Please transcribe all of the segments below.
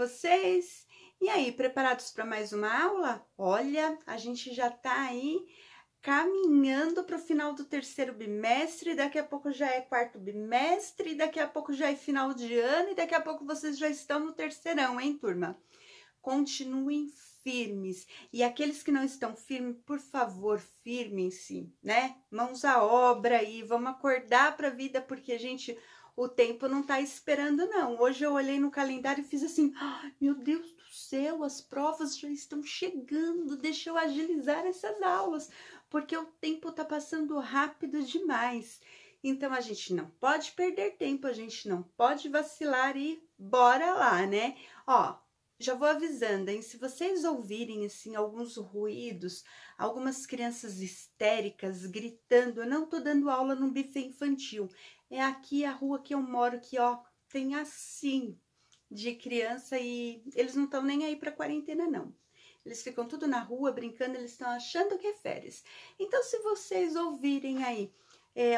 vocês? E aí, preparados para mais uma aula? Olha, a gente já tá aí caminhando para o final do terceiro bimestre, daqui a pouco já é quarto bimestre, daqui a pouco já é final de ano e daqui a pouco vocês já estão no terceirão, hein, turma? Continuem firmes. E aqueles que não estão firmes, por favor, firmem-se, né? Mãos à obra aí, vamos acordar para a vida, porque, gente, o tempo não tá esperando, não. Hoje eu olhei no calendário e fiz assim, meu Deus do céu, as provas já estão chegando, deixa eu agilizar essas aulas, porque o tempo tá passando rápido demais. Então, a gente não pode perder tempo, a gente não pode vacilar e bora lá, né? Ó, já vou avisando, hein? Se vocês ouvirem, assim, alguns ruídos, algumas crianças histéricas gritando, eu não tô dando aula no buffet infantil. É aqui a rua que eu moro, que, ó, tem assim de criança e eles não estão nem aí pra quarentena, não. Eles ficam tudo na rua brincando, eles estão achando que é férias. Então, se vocês ouvirem aí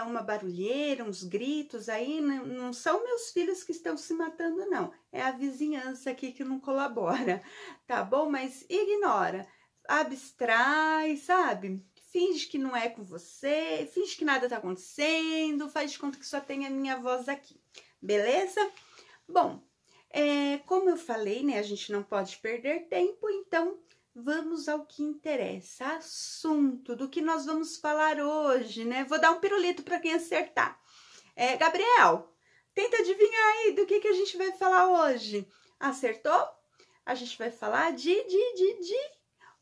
uma barulheira, uns gritos aí, não são meus filhos que estão se matando, não. É a vizinhança aqui que não colabora, tá bom? Mas ignora, abstrai, sabe? Finge que não é com você, finge que nada tá acontecendo, faz de conta que só tem a minha voz aqui, beleza? Bom, como eu falei, né, a gente não pode perder tempo, então vamos ao que interessa, assunto do que nós vamos falar hoje, né? Vou dar um pirulito para quem acertar. Gabriel, tenta adivinhar aí do que a gente vai falar hoje. Acertou? A gente vai falar de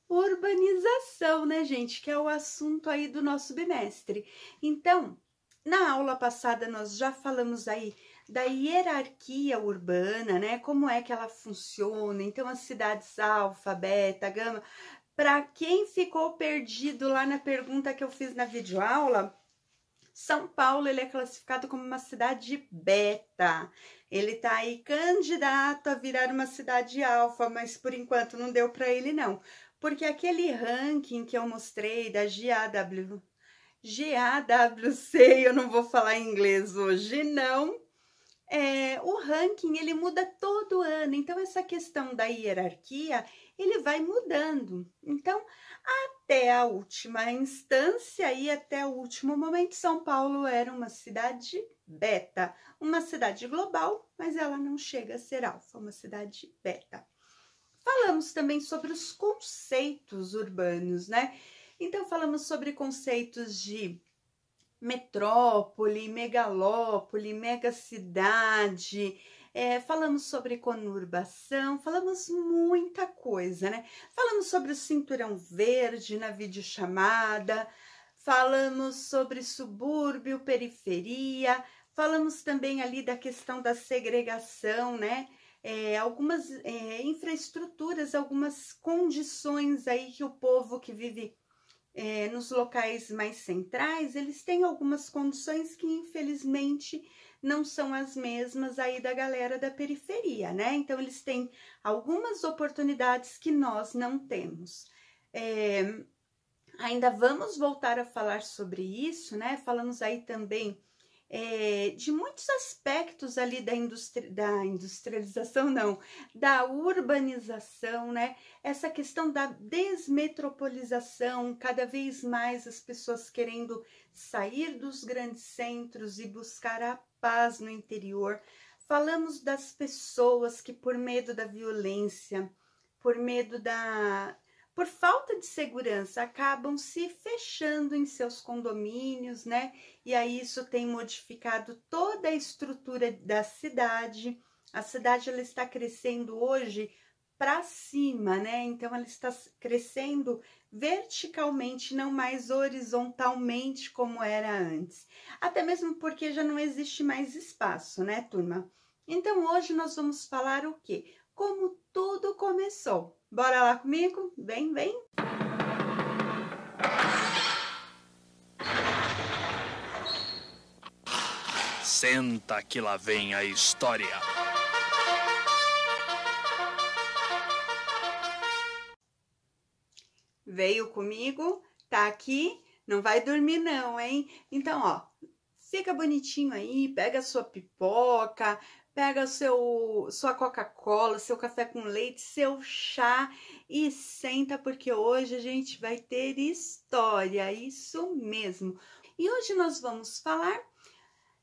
urbanização, né, gente? Que é o assunto aí do nosso bimestre. Então, na aula passada nós já falamos aí da hierarquia urbana, né? Como é que ela funciona? Então, as cidades alfa, beta, gama. Para quem ficou perdido lá na pergunta que eu fiz na videoaula, São Paulo ele é classificado como uma cidade beta. Ele tá aí candidato a virar uma cidade alfa, mas por enquanto não deu para ele não. Porque aquele ranking que eu mostrei da GAWC, eu não vou falar em inglês hoje, não. O ranking, ele muda todo ano, então essa questão da hierarquia, ele vai mudando. Então, até a última instância e até o último momento, São Paulo era uma cidade beta, uma cidade global, mas ela não chega a ser alfa, uma cidade beta. Falamos também sobre os conceitos urbanos, né? Então, falamos sobre conceitos de metrópole, megalópole, megacidade, falamos sobre conurbação, falamos muita coisa, né? Falamos sobre o cinturão verde na videochamada, falamos sobre subúrbio, periferia, falamos também ali da questão da segregação, né? Algumas infraestruturas, algumas condições aí que o povo que vive nos locais mais centrais, eles têm algumas condições que infelizmente não são as mesmas aí da galera da periferia, né? Então, eles têm algumas oportunidades que nós não temos. Ainda vamos voltar a falar sobre isso, né? Falamos aí também de muitos aspectos ali da industrialização, não, da urbanização, né? Essa questão da desmetropolização, cada vez mais as pessoas querendo sair dos grandes centros e buscar a paz no interior. Falamos das pessoas que por medo da violência, por falta de segurança, acabam se fechando em seus condomínios, né? E aí isso tem modificado toda a estrutura da cidade. A cidade ela está crescendo hoje para cima, né? Então ela está crescendo verticalmente, não mais horizontalmente como era antes. Até mesmo porque já não existe mais espaço, né, turma? Então hoje nós vamos falar o quê? Como tudo começou. Bora lá comigo? Vem, vem! Senta que lá vem a história. Veio comigo? Tá aqui? Não vai dormir não, hein? Então, ó, fica bonitinho aí, pega a sua pipoca, pega sua Coca-Cola, seu café com leite, seu chá e senta, porque hoje a gente vai ter história, isso mesmo. E hoje nós vamos falar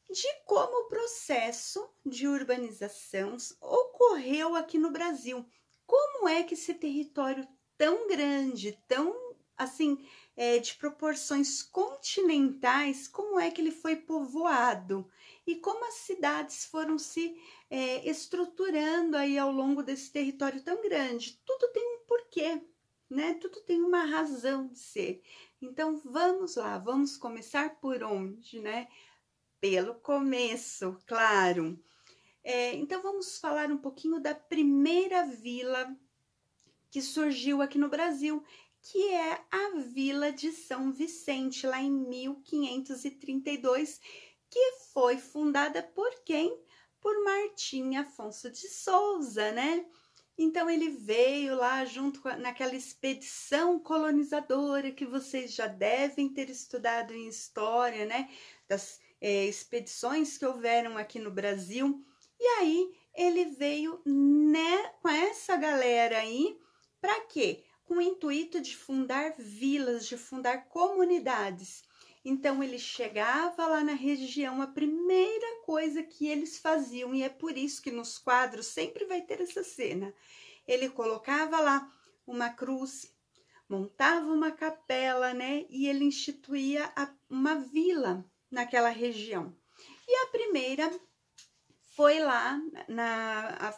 de como o processo de urbanização ocorreu aqui no Brasil. Como é que esse território tão grande, tão assim, de proporções continentais, como é que ele foi povoado e como as cidades foram se estruturando aí ao longo desse território tão grande. Tudo tem um porquê, né? Tudo tem uma razão de ser. Então vamos lá, vamos começar por onde, né? Pelo começo, claro. Então vamos falar um pouquinho da primeira vila que surgiu aqui no Brasil, que é a Vila de São Vicente, lá em 1532, que foi fundada por quem? Por Martim Afonso de Souza, né? Então ele veio lá junto naquela expedição colonizadora que vocês já devem ter estudado em história, né? Das expedições que houveram aqui no Brasil. E aí ele veio, né, com essa galera aí, para quê? Com o intuito de fundar vilas, de fundar comunidades. Então ele chegava lá na região, a primeira coisa que eles faziam, e é por isso que nos quadros sempre vai ter essa cena, ele colocava lá uma cruz, montava uma capela, né? E ele instituía uma vila naquela região. E a primeira foi lá,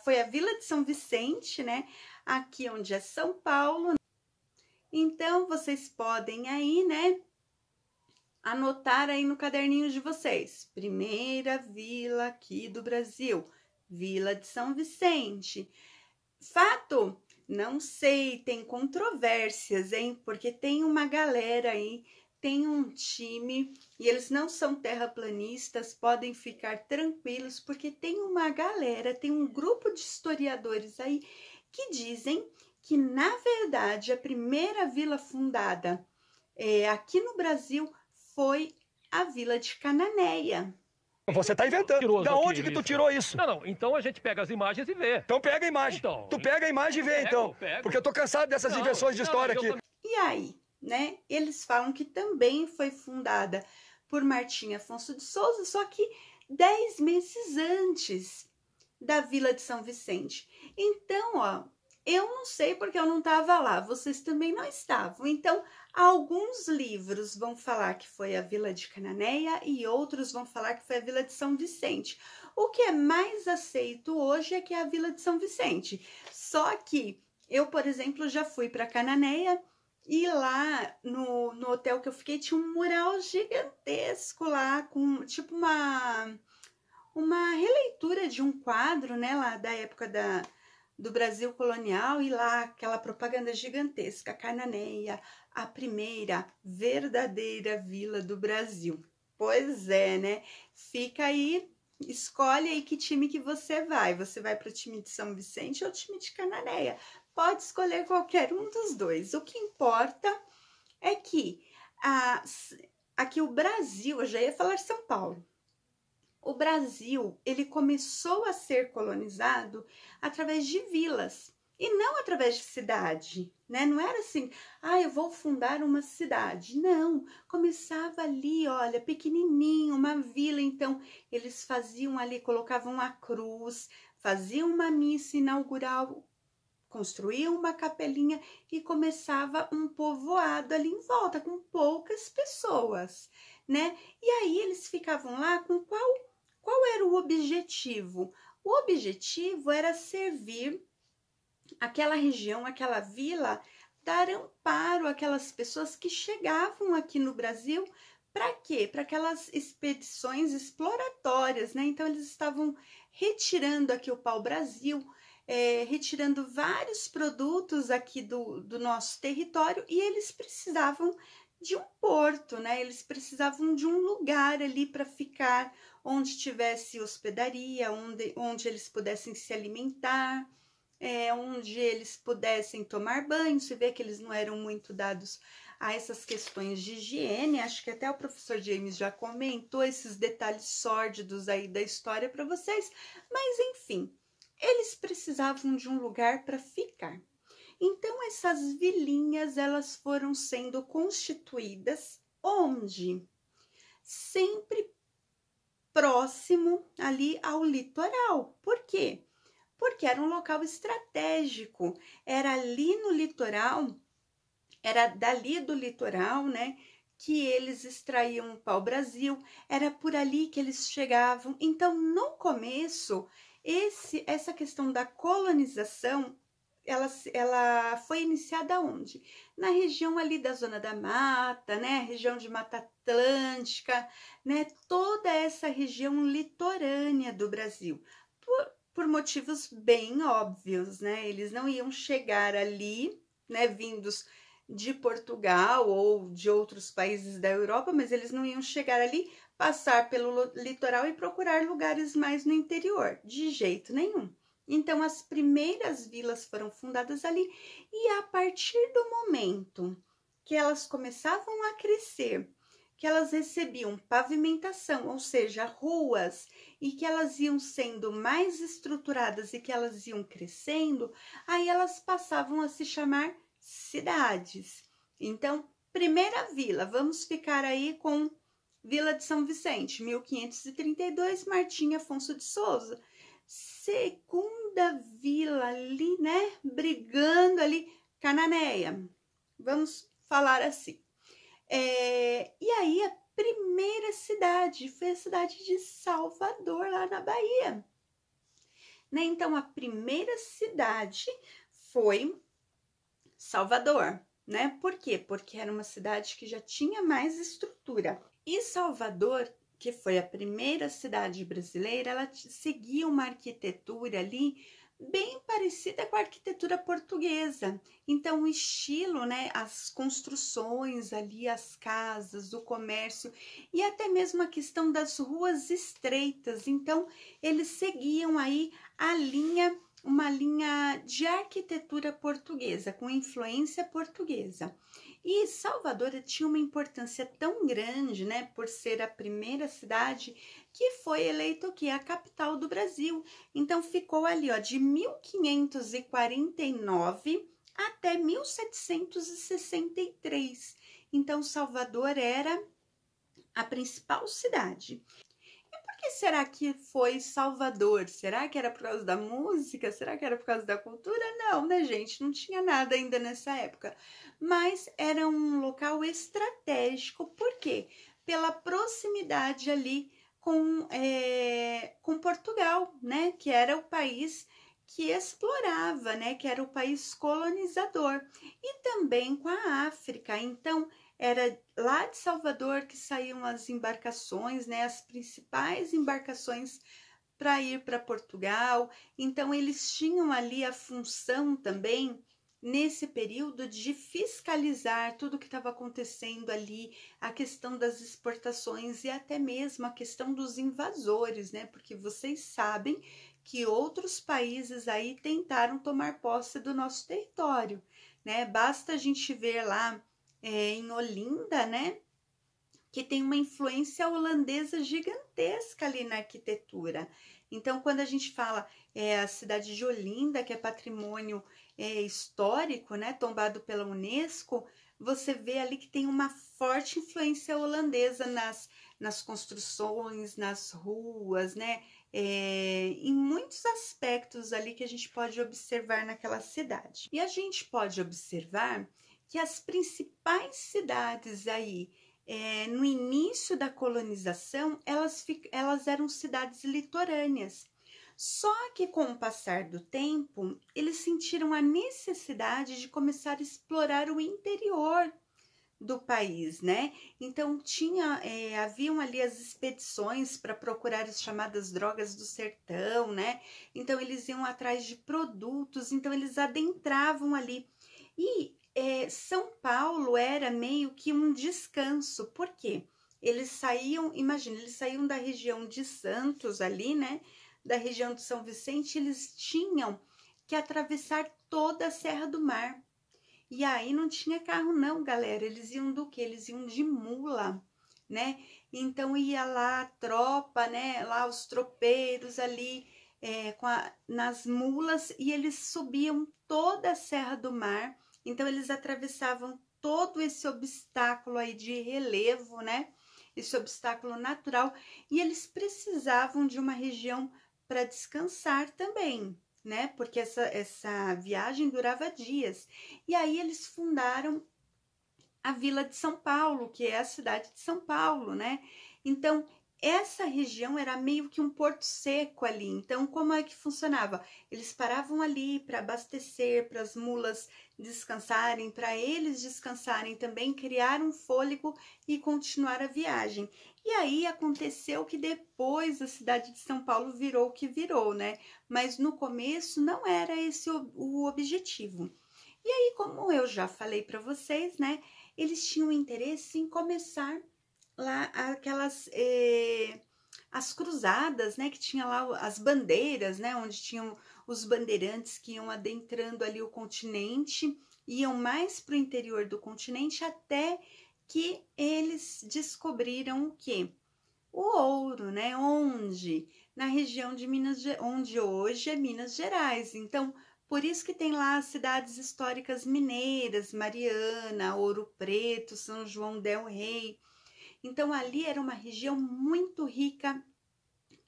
foi a Vila de São Vicente, né? Aqui onde é São Paulo. Então, vocês podem aí, né, anotar aí no caderninho de vocês. Primeira vila aqui do Brasil, Vila de São Vicente. Fato? Não sei, tem controvérsias, hein? Porque tem uma galera aí, tem um time, e eles não são terraplanistas, podem ficar tranquilos, porque tem uma galera, tem um grupo de historiadores aí que dizem que, na verdade, a primeira vila fundada aqui no Brasil foi a Vila de Cananéia. Você tá inventando. Da onde que tu tirou isso? Não, então a gente pega as imagens e vê. Então pega a imagem. Então, tu pega a imagem e vê, então. Pego. Porque eu tô cansado dessas invenções de história aqui. E aí, né? Eles falam que também foi fundada por Martim Afonso de Souza, só que 10 meses antes da Vila de São Vicente. Então, ó, eu não sei porque eu não estava lá, vocês também não estavam. Então, alguns livros vão falar que foi a Vila de Cananéia e outros vão falar que foi a Vila de São Vicente. O que é mais aceito hoje é que é a Vila de São Vicente. Só que eu, por exemplo, já fui para Cananéia e lá no hotel que eu fiquei tinha um mural gigantesco lá, com tipo uma releitura de um quadro, né, lá da época do Brasil colonial, e lá aquela propaganda gigantesca, Cananéia, a primeira verdadeira vila do Brasil. Pois é, né? Fica aí, escolhe aí que time que você vai. Você vai para o time de São Vicente ou o time de Cananéia? Pode escolher qualquer um dos dois. O que importa é que aqui o Brasil, eu já ia falar São Paulo, o Brasil, ele começou a ser colonizado através de vilas e não através de cidade, né? Não era assim, eu vou fundar uma cidade. Não, começava ali, olha, pequenininho, uma vila. Então, eles faziam ali, colocavam a cruz, faziam uma missa inaugural, construíam uma capelinha e começava um povoado ali em volta, com poucas pessoas, né? E aí eles ficavam lá com qual era o objetivo? O objetivo era servir aquela região, aquela vila, dar amparo àquelas pessoas que chegavam aqui no Brasil. Para quê? Para aquelas expedições exploratórias, né? Então, eles estavam retirando aqui o pau-brasil, retirando vários produtos aqui do nosso território, e eles precisavam de um porto, né? Eles precisavam de um lugar ali para ficar, onde tivesse hospedaria, onde eles pudessem se alimentar, onde eles pudessem tomar banho. Você vê que eles não eram muito dados a essas questões de higiene. Acho que até o professor James já comentou esses detalhes sórdidos aí da história para vocês, mas enfim, eles precisavam de um lugar para ficar. Então essas vilinhas, elas foram sendo constituídas onde? Sempre próximo ali ao litoral. Por quê? Porque era um local estratégico, era ali no litoral, era dali do litoral, né, que eles extraíam o pau-brasil, era por ali que eles chegavam. Então, no começo, essa questão da colonização, ela foi iniciada onde? Na região ali da Zona da Mata, né, região de Mata Atlântica, né, toda essa região litorânea do Brasil, por motivos bem óbvios, né, eles não iam chegar ali, né, vindos de Portugal ou de outros países da Europa, mas eles não iam chegar ali, passar pelo litoral e procurar lugares mais no interior, de jeito nenhum. Então, as primeiras vilas foram fundadas ali, e a partir do momento que elas começavam a crescer, que elas recebiam pavimentação, ou seja, ruas, e que elas iam sendo mais estruturadas e que elas iam crescendo, aí elas passavam a se chamar cidades. Então, primeira vila, vamos ficar aí com Vila de São Vicente, 1532, Martim Afonso de Souza. Segunda vila ali, né, brigando ali, Cananéia, vamos falar assim. E aí a primeira cidade foi a cidade de Salvador, lá na Bahia, né? Então a primeira cidade foi Salvador, né? Por quê? Porque era uma cidade que já tinha mais estrutura. E Salvador, que foi a primeira cidade brasileira, ela seguia uma arquitetura ali bem parecida com a arquitetura portuguesa. Então, o estilo, né, as construções ali, as casas, o comércio e até mesmo a questão das ruas estreitas. Então, eles seguiam aí uma linha de arquitetura portuguesa, com influência portuguesa. E Salvador tinha uma importância tão grande, né, por ser a primeira cidade, que foi eleita o quê? A capital do Brasil. Então ficou ali, ó, de 1549 até 1763. Então Salvador era a principal cidade. Por que será que foi Salvador? Será que era por causa da música? Será que era por causa da cultura? Não, né, gente? Não tinha nada ainda nessa época. Mas era um local estratégico. Por quê? Pela proximidade ali com Portugal, né? Que era o país que explorava, né? Que era o país colonizador. E também com a África. Então, era lá de Salvador que saíam as embarcações, né, as principais embarcações para ir para Portugal. Então, eles tinham ali a função também, nesse período, de fiscalizar tudo o que estava acontecendo ali, a questão das exportações e até mesmo a questão dos invasores, né, porque vocês sabem que outros países aí tentaram tomar posse do nosso território, né, basta a gente ver lá em Olinda, né, que tem uma influência holandesa gigantesca ali na arquitetura. Então, quando a gente fala a cidade de Olinda, que é patrimônio histórico, né, tombado pela Unesco, você vê ali que tem uma forte influência holandesa nas construções, nas ruas, né, em muitos aspectos ali que a gente pode observar naquela cidade. E a gente pode observar que as principais cidades aí, no início da colonização, elas eram cidades litorâneas. Só que com o passar do tempo, eles sentiram a necessidade de começar a explorar o interior do país, né? Então haviam ali as expedições para procurar as chamadas drogas do sertão, né? Então eles iam atrás de produtos, então eles adentravam ali. E São Paulo era meio que um descanso. Por quê? Eles saíam, imagina, eles saíam da região de Santos ali, né? Da região de São Vicente, eles tinham que atravessar toda a Serra do Mar. E aí não tinha carro não, galera, eles iam do quê? Eles iam de mula, né? Então ia lá a tropa, né? Lá os tropeiros ali nas mulas, e eles subiam toda a Serra do Mar. Então eles atravessavam todo esse obstáculo aí de relevo, né? Esse obstáculo natural, e eles precisavam de uma região para descansar também, né? Porque essa viagem durava dias. E aí eles fundaram a Vila de São Paulo, que é a cidade de São Paulo, né? Então, essa região era meio que um porto seco ali. Então, como é que funcionava? Eles paravam ali para abastecer, para as mulas descansarem, para eles descansarem também, criar um fôlego e continuar a viagem. E aí aconteceu que depois a cidade de São Paulo virou o que virou, né? Mas no começo não era esse o objetivo. E aí, como eu já falei para vocês, né? Eles tinham interesse em começar lá aquelas as cruzadas, né, que tinha lá as bandeiras, né, onde tinham os bandeirantes que iam adentrando ali o continente, iam mais para o interior do continente, até que eles descobriram o quê? O ouro, né? Onde? Na região de onde hoje é Minas Gerais. Então, por isso que tem lá as cidades históricas mineiras, Mariana, Ouro Preto, São João del Rei. Então, ali era uma região muito rica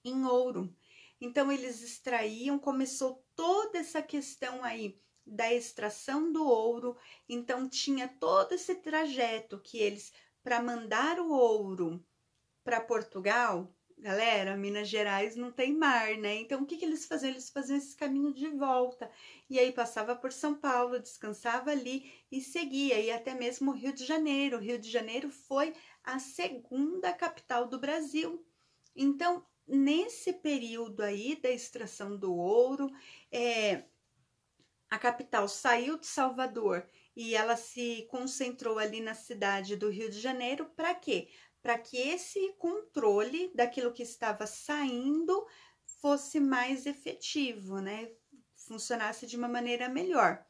em ouro. Então, eles extraíam, começou toda essa questão aí da extração do ouro. Então, tinha todo esse trajeto que eles, para mandar o ouro para Portugal, galera, Minas Gerais não tem mar, né? Então, o que eles faziam? Eles faziam esse caminho de volta. E aí passava por São Paulo, descansava ali e seguia. E até mesmo o Rio de Janeiro. O Rio de Janeiro foi a segunda capital do Brasil. Então, nesse período aí da extração do ouro, a capital saiu de Salvador e ela se concentrou ali na cidade do Rio de Janeiro. Para quê? Para que esse controle daquilo que estava saindo fosse mais efetivo, né? Funcionasse de uma maneira melhor.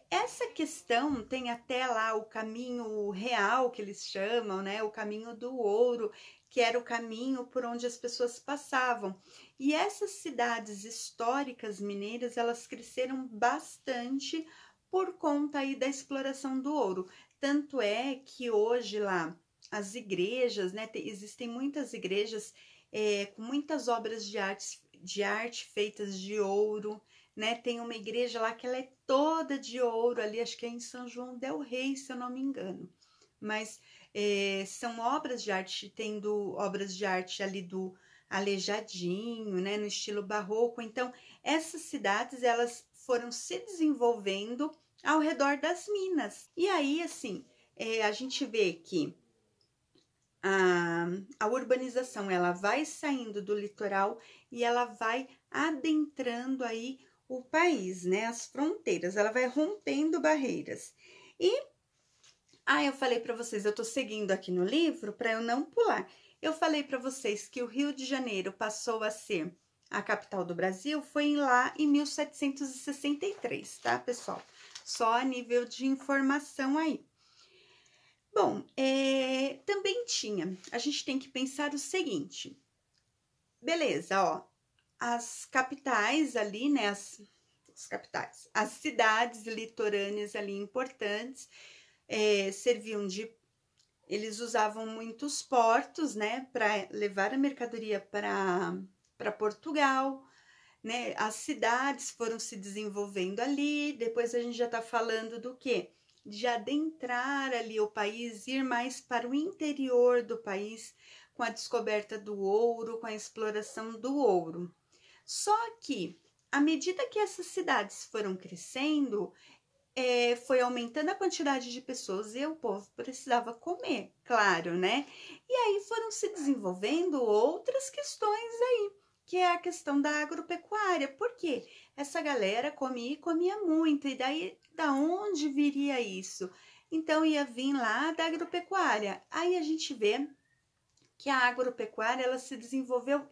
Essa questão tem até lá o caminho real, que eles chamam, né? O caminho do ouro, que era o caminho por onde as pessoas passavam. E essas cidades históricas mineiras, elas cresceram bastante por conta aí da exploração do ouro. Tanto é que hoje lá, as igrejas, né? Existem muitas igrejas com muitas obras de arte feitas de ouro, né? Tem uma igreja lá que ela é toda de ouro ali, acho que é em São João del Rei, se eu não me engano. Mas são obras de arte, tendo obras de arte ali do Aleijadinho, né? No estilo barroco. Então, essas cidades, elas foram se desenvolvendo ao redor das minas. E aí, assim, a gente vê que a urbanização, ela vai saindo do litoral e ela vai adentrando aí o país, né? As fronteiras, ela vai rompendo barreiras. E eu falei para vocês, eu tô seguindo aqui no livro para eu não pular. Eu falei para vocês que o Rio de Janeiro passou a ser a capital do Brasil, foi lá em 1763, tá, pessoal? Só a nível de informação aí. Bom, também a gente tem que pensar o seguinte, beleza, ó, as capitais ali, né, as cidades litorâneas ali importantes, eles usavam muitos portos, né, para levar a mercadoria para Portugal, né, as cidades foram se desenvolvendo ali, depois a gente já tá falando do quê? De adentrar ali o país, ir mais para o interior do país, com a descoberta do ouro, com a exploração do ouro. Só que, à medida que essas cidades foram crescendo, foi aumentando a quantidade de pessoas e o povo precisava comer, claro, né? E aí foram se desenvolvendo outras questões aí, que é a questão da agropecuária. Por quê? Essa galera comia muito, e daí da onde viria isso? Então ia vir lá da agropecuária. Aí a gente vê que a agropecuária, ela se desenvolveu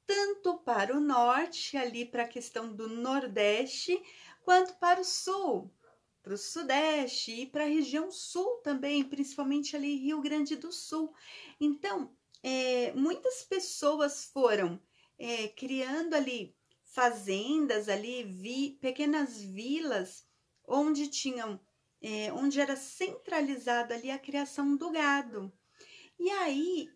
tanto para o norte, ali para a questão do Nordeste, quanto para o Sul. para o Sudeste e para a região Sul também, principalmente ali Rio Grande do Sul. Então, muitas pessoas foram criando ali fazendas, ali pequenas vilas onde tinham, onde era centralizado ali a criação do gado. E aí,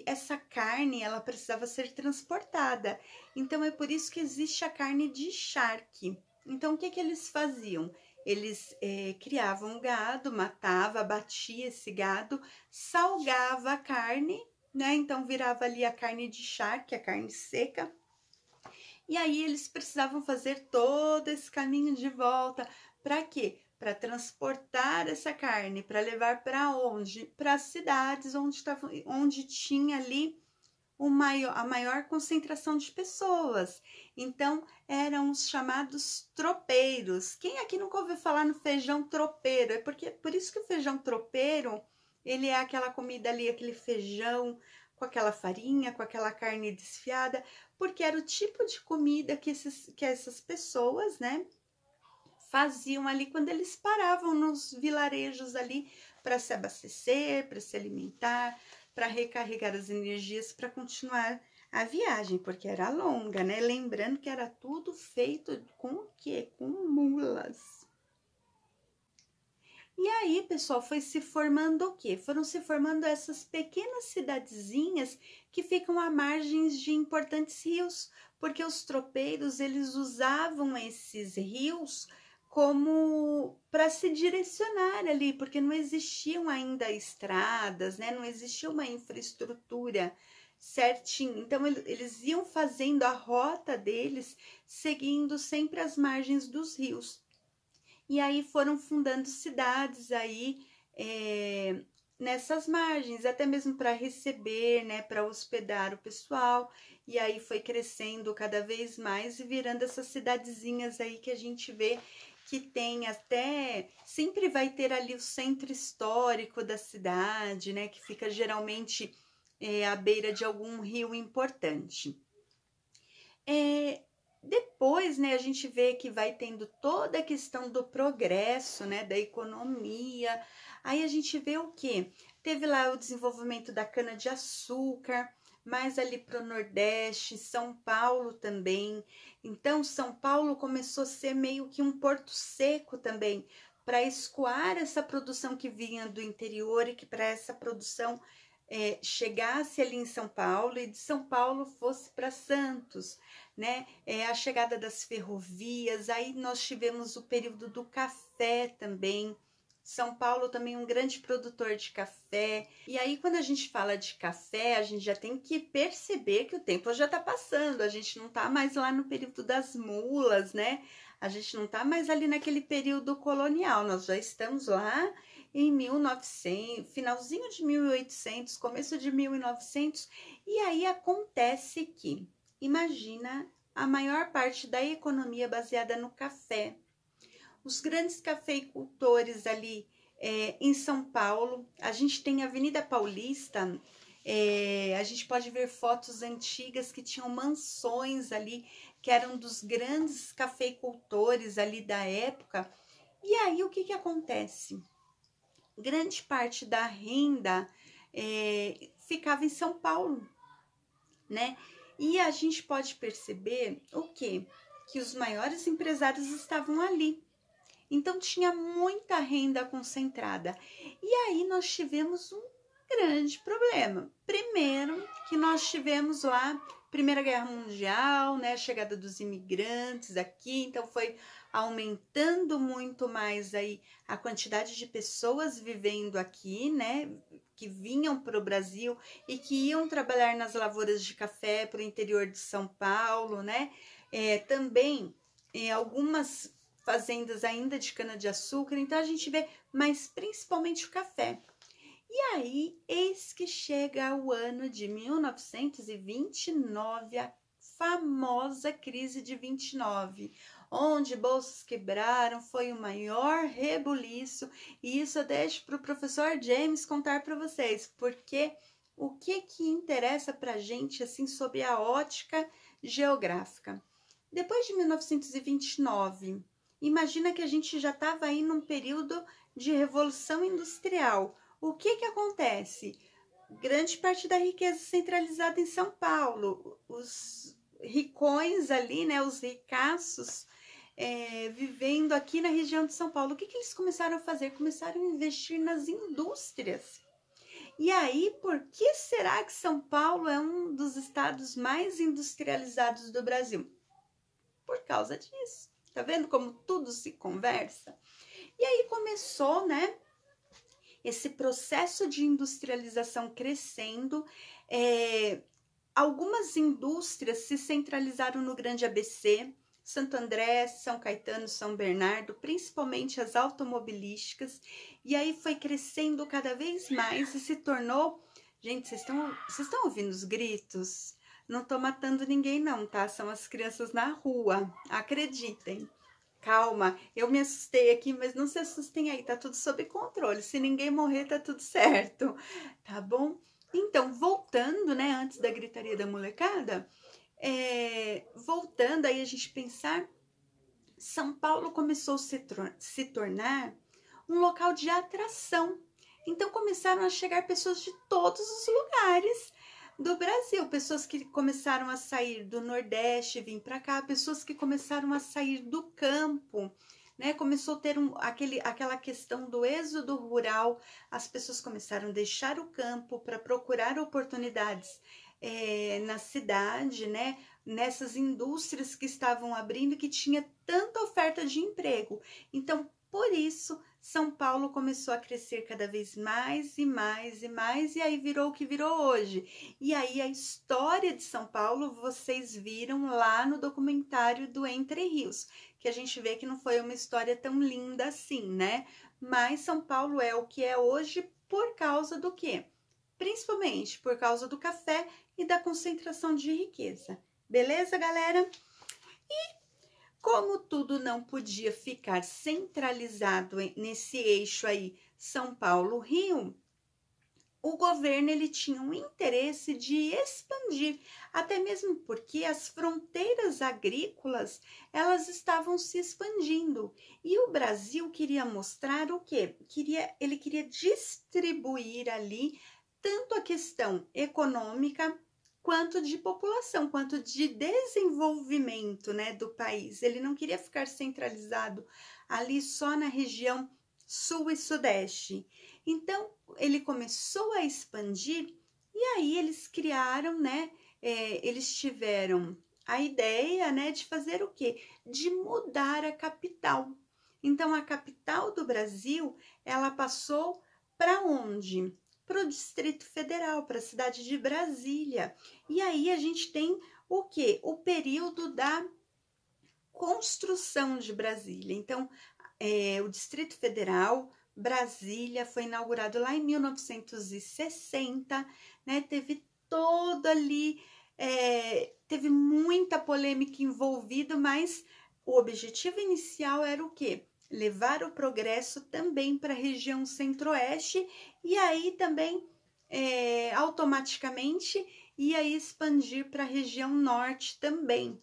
essa carne, ela precisava ser transportada. Então, é por isso que existe a carne de charque. Então, o que eles faziam? Eles criavam gado, matava, abatia esse gado, salgava a carne, né? Então, virava ali a carne de charque, a carne seca. E aí, eles precisavam fazer todo esse caminho de volta. Para quê? Para transportar essa carne, para levar para onde? Para as cidades onde tinha ali a maior concentração de pessoas. Então, eram os chamados tropeiros. Quem aqui nunca ouviu falar no feijão tropeiro? Por isso que o feijão tropeiro, ele é aquela comida ali, aquele feijão com aquela farinha, com aquela carne desfiada, porque era o tipo de comida que essas pessoas, né, faziam ali quando eles paravam nos vilarejos ali para se abastecer, para se alimentar, para recarregar as energias para continuar a viagem, porque era longa, né? Lembrando que era tudo feito com o quê? Com mulas. E aí, pessoal, foi se formando o quê? Foram se formando essas pequenas cidadezinhas que ficam à margens de importantes rios, porque os tropeiros, eles usavam esses rios como para se direcionar ali, porque não existiam ainda estradas, né? Não existia uma infraestrutura certinho. Então, eles iam fazendo a rota deles, seguindo sempre as margens dos rios. E aí foram fundando cidades aí nessas margens, até mesmo para receber, né? Para hospedar o pessoal. E aí foi crescendo cada vez mais e virando essas cidadezinhas aí que a gente vê que tem até, sempre vai ter ali o centro histórico da cidade, né, que fica geralmente à beira de algum rio importante. Depois, né, a gente vê que vai tendo toda a questão do progresso, né, da economia, aí a gente vê o quê? Teve lá o desenvolvimento da cana-de-açúcar, mais ali para o Nordeste, São Paulo também. Então, São Paulo começou a ser meio que um porto seco também, para escoar essa produção que vinha do interior e que para essa produção chegasse ali em São Paulo e de São Paulo fosse para Santos, né? A chegada das ferrovias, aí nós tivemos o período do café também. São Paulo também é um grande produtor de café. E aí, quando a gente fala de café, a gente já tem que perceber que o tempo já está passando. A gente não está mais lá no período das mulas, né? A gente não está mais ali naquele período colonial. Nós já estamos lá em 1900, finalzinho de 1800, começo de 1900. E aí acontece que, imagina, a maior parte da economia baseada no café. Os grandes cafeicultores ali em São Paulo, a gente tem a Avenida Paulista, a gente pode ver fotos antigas que tinham mansões ali, que eram dos grandes cafeicultores ali da época. E aí o que acontece? Grande parte da renda ficava em São Paulo, né? E a gente pode perceber o quê? Que os maiores empresários estavam ali. Então, tinha muita renda concentrada. E aí, nós tivemos um grande problema. Primeiro, que nós tivemos lá Primeira Guerra Mundial, né? A chegada dos imigrantes aqui. Então, foi aumentando muito mais aí a quantidade de pessoas vivendo aqui, né? Que vinham para o Brasil e que iam trabalhar nas lavouras de café para o interior de São Paulo, né? Também, algumas fazendas ainda de cana-de-açúcar, então a gente vê, mas principalmente o café. E aí, eis que chega o ano de 1929, a famosa crise de 29, onde bolsas quebraram, foi o maior rebuliço, e isso eu deixo para o professor James contar para vocês, porque o que interessa para a gente, assim, sobre a ótica geográfica. Depois de 1929, Imagina que a gente já estava aí num período de revolução industrial. O que que acontece? Grande parte da riqueza centralizada em São Paulo. Os ricões ali, né, os ricaços, vivendo aqui na região de São Paulo. O que que eles começaram a fazer? Começaram a investir nas indústrias. E aí, por que será que São Paulo é um dos estados mais industrializados do Brasil? Por causa disso. Tá vendo como tudo se conversa? E aí começou, né, esse processo de industrialização crescendo. Algumas indústrias se centralizaram no Grande ABC, Santo André, São Caetano, São Bernardo, principalmente as automobilísticas, e aí foi crescendo cada vez mais e se tornou... Gente, vocês estão ouvindo os gritos? Não tô matando ninguém não, tá? São as crianças na rua, acreditem. Calma, eu me assustei aqui, mas não se assustem aí, tá tudo sob controle. Se ninguém morrer, tá tudo certo, tá bom? Então, voltando, né, antes da gritaria da molecada, voltando aí a gente pensar, São Paulo começou a se tornar um local de atração. Então, começaram a chegar pessoas de todos os lugares do Brasil, pessoas que começaram a sair do Nordeste, vir para cá, pessoas que começaram a sair do campo, né? Começou a ter aquela questão do êxodo rural, as pessoas começaram a deixar o campo para procurar oportunidades na cidade, né? Nessas indústrias que estavam abrindo, que tinha tanta oferta de emprego. Então, por isso, São Paulo começou a crescer cada vez mais e mais e mais, e aí virou o que virou hoje. E aí a história de São Paulo vocês viram lá no documentário do Entre Rios, que a gente vê que não foi uma história tão linda assim, né? Mas São Paulo é o que é hoje por causa do quê? Principalmente por causa do café e da concentração de riqueza. Beleza, galera? E como tudo não podia ficar centralizado nesse eixo aí, São Paulo-Rio, o governo ele tinha um interesse de expandir, até mesmo porque as fronteiras agrícolas, elas estavam se expandindo. E o Brasil queria mostrar o quê? Ele queria distribuir ali tanto a questão econômica, quanto de população, quanto de desenvolvimento, né, do país. Ele não queria ficar centralizado ali só na região sul e sudeste. Então, ele começou a expandir e aí eles criaram, né, eles tiveram a ideia, né, de fazer o quê? De mudar a capital. Então, a capital do Brasil, ela passou para onde? Para o Distrito Federal, para a cidade de Brasília. E aí a gente tem o quê? O período da construção de Brasília. Então, o Distrito Federal, Brasília, foi inaugurado lá em 1960, né? Teve todo ali, teve muita polêmica envolvida, mas o objetivo inicial era o quê? Levar o progresso também para a região centro-oeste e aí também automaticamente ia expandir para a região norte também.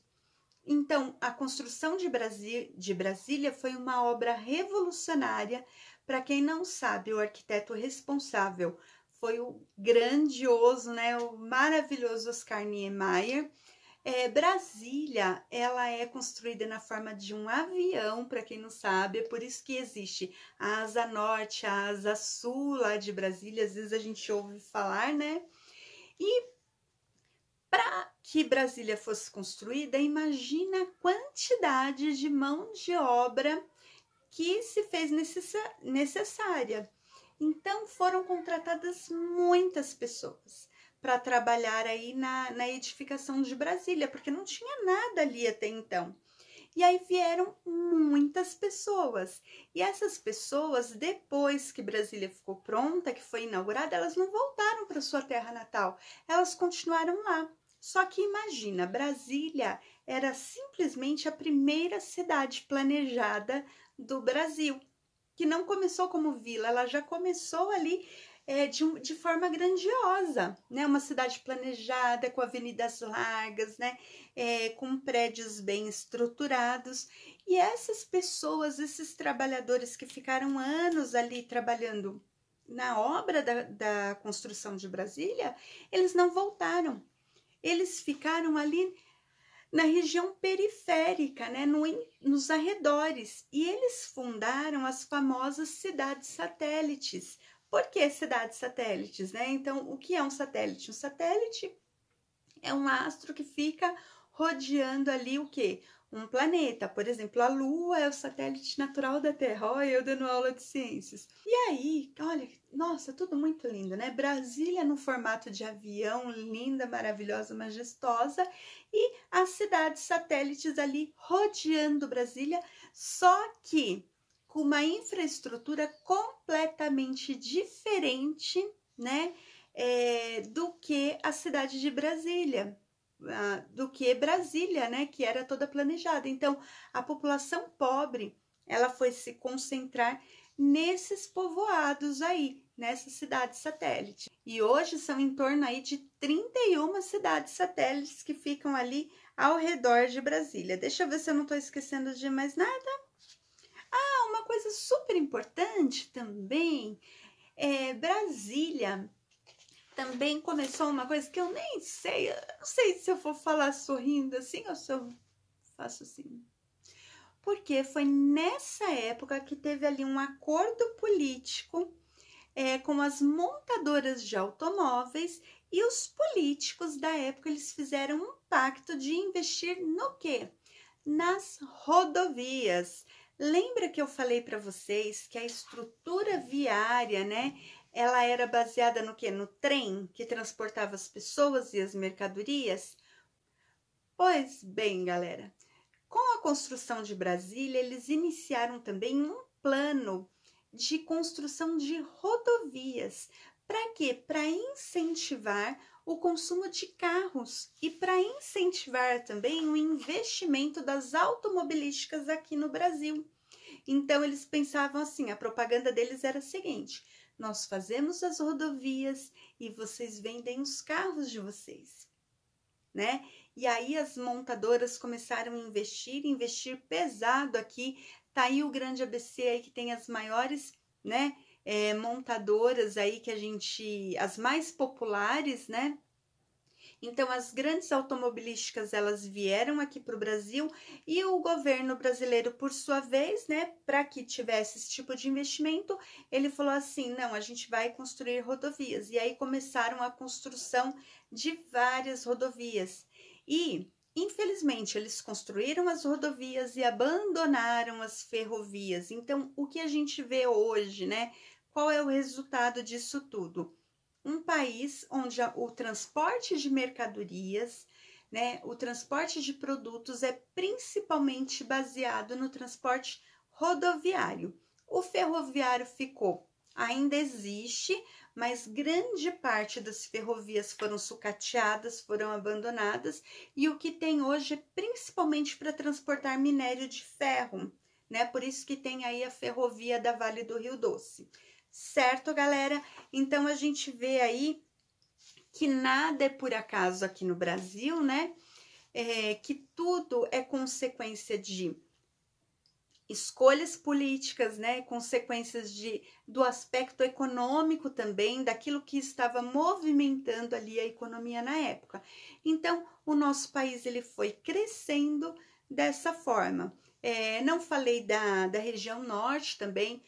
Então, a construção de Brasília foi uma obra revolucionária. Para quem não sabe, o arquiteto responsável foi o grandioso, né, o maravilhoso Oscar Niemeyer. Brasília, ela é construída na forma de um avião, para quem não sabe, é por isso que existe a asa norte, a asa sul lá de Brasília, às vezes a gente ouve falar, né? E para que Brasília fosse construída, imagina a quantidade de mão de obra que se fez necessária. Então, foram contratadas muitas pessoas para trabalhar aí na edificação de Brasília, porque não tinha nada ali até então. E aí vieram muitas pessoas. E essas pessoas, depois que Brasília ficou pronta, que foi inaugurada, elas não voltaram para sua terra natal. Elas continuaram lá. Só que imagina, Brasília era simplesmente a primeira cidade planejada do Brasil, que não começou como vila, ela já começou ali de forma grandiosa, né? Uma cidade planejada, com avenidas largas, né? Com prédios bem estruturados. E essas pessoas, esses trabalhadores que ficaram anos ali trabalhando na obra da construção de Brasília, eles não voltaram. Eles ficaram ali na região periférica, né, nos arredores. E eles fundaram as famosas cidades satélites. Por que cidades satélites, né? Então, o que é um satélite? Um satélite é um astro que fica rodeando ali o quê? Um planeta. Por exemplo, a Lua é o satélite natural da Terra. Olha, eu dando aula de ciências. E aí, olha, nossa, tudo muito lindo, né? Brasília no formato de avião, linda, maravilhosa, majestosa. E as cidades satélites ali rodeando Brasília, só que com uma infraestrutura completamente diferente, né? Do que a cidade de Brasília. Do que Brasília, né, que era toda planejada. Então, a população pobre, ela foi se concentrar nesses povoados aí, nessas cidades satélites. E hoje são em torno aí de 31 cidades satélites que ficam ali ao redor de Brasília. Deixa eu ver se eu não estou esquecendo de mais nada. Ah, uma coisa super importante também, Brasília também começou uma coisa que eu nem sei, eu não sei se eu vou falar sorrindo assim ou se eu faço assim. Porque foi nessa época que teve ali um acordo político com as montadoras de automóveis e os políticos da época, eles fizeram um pacto de investir no quê? Nas rodovias. Lembra que eu falei para vocês que a estrutura viária, né, ela era baseada no quê? No trem que transportava as pessoas e as mercadorias? Pois bem, galera, com a construção de Brasília, eles iniciaram também um plano de construção de rodovias. Para quê? Para incentivar o consumo de carros e para incentivar também o investimento das automobilísticas aqui no Brasil. Então, eles pensavam assim, a propaganda deles era a seguinte: nós fazemos as rodovias e vocês vendem os carros de vocês, né? E aí as montadoras começaram a investir pesado aqui. Tá aí o grande ABC aí que tem as maiores, né, montadoras aí que as mais populares, né? Então, as grandes automobilísticas, elas vieram aqui para o Brasil e o governo brasileiro, por sua vez, né, para que tivesse esse tipo de investimento, ele falou assim, não, a gente vai construir rodovias. E aí começaram a construção de várias rodovias. E, infelizmente, eles construíram as rodovias e abandonaram as ferrovias. Então, o que a gente vê hoje, né? Qual é o resultado disso tudo? Um país onde o transporte de mercadorias, né, o transporte de produtos é principalmente baseado no transporte rodoviário. O ferroviário ainda existe, mas grande parte das ferrovias foram sucateadas, foram abandonadas, e o que tem hoje é principalmente para transportar minério de ferro, né? Por isso que tem aí a ferrovia da Vale do Rio Doce. Certo, galera? Então, a gente vê aí que nada é por acaso aqui no Brasil, né? Que tudo é consequência de escolhas políticas, né? Consequências do aspecto econômico também, daquilo que estava movimentando ali a economia na época. Então, o nosso país ele foi crescendo dessa forma. Não falei da região norte também.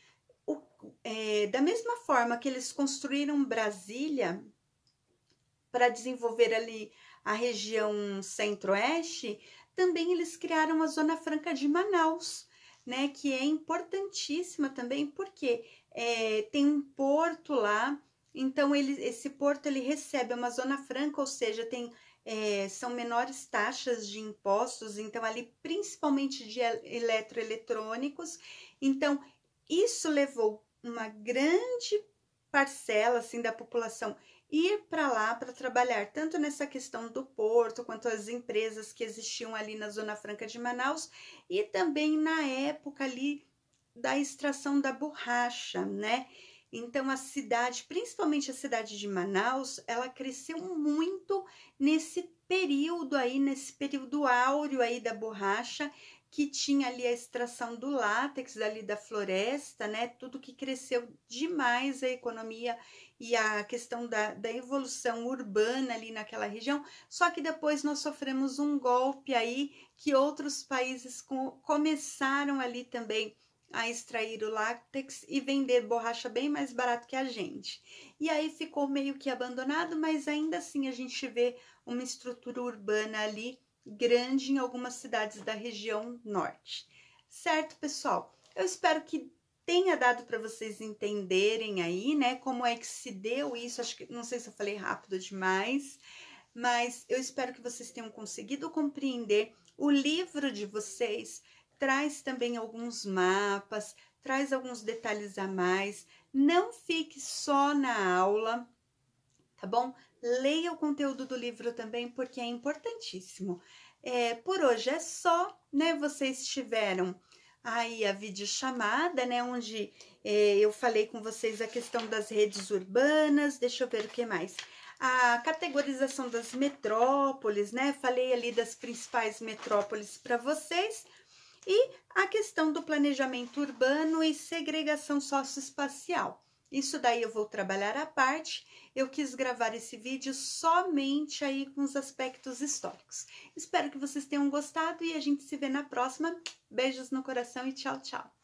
Da mesma forma que eles construíram Brasília para desenvolver ali a região centro-oeste, também eles criaram a Zona Franca de Manaus, né, que é importantíssima também porque tem um porto lá, então esse porto ele recebe uma Zona Franca, ou seja, são menores taxas de impostos, então ali principalmente de eletroeletrônicos, então isso levou uma grande parcela assim da população ir para lá para trabalhar tanto nessa questão do porto quanto as empresas que existiam ali na Zona Franca de Manaus e também na época ali da extração da borracha, né? Então a cidade, principalmente a cidade de Manaus, ela cresceu muito nesse período áureo aí da borracha, que tinha ali a extração do látex ali da floresta, né? Tudo que cresceu demais a economia e a questão da evolução urbana ali naquela região. Só que depois nós sofremos um golpe aí que outros países começaram ali também a extrair o látex e vender borracha bem mais barato que a gente. E aí ficou meio que abandonado, mas ainda assim a gente vê uma estrutura urbana ali grande em algumas cidades da região norte. Certo, pessoal? Eu espero que tenha dado para vocês entenderem aí, né, como é que se deu isso. Acho que não sei se eu falei rápido demais, mas eu espero que vocês tenham conseguido compreender. O livro de vocês traz também alguns mapas, traz alguns detalhes a mais. Não fique só na aula, tá bom? Leia o conteúdo do livro também, porque é importantíssimo. Por hoje é só, né? Vocês tiveram aí a videochamada, né? Onde eu falei com vocês a questão das redes urbanas. Deixa eu ver o que mais. A categorização das metrópoles, né? Falei ali das principais metrópoles para vocês. E a questão do planejamento urbano e segregação socioespacial. Isso daí eu vou trabalhar à parte. Eu quis gravar esse vídeo somente aí com os aspectos históricos. Espero que vocês tenham gostado e a gente se vê na próxima. Beijos no coração e tchau, tchau.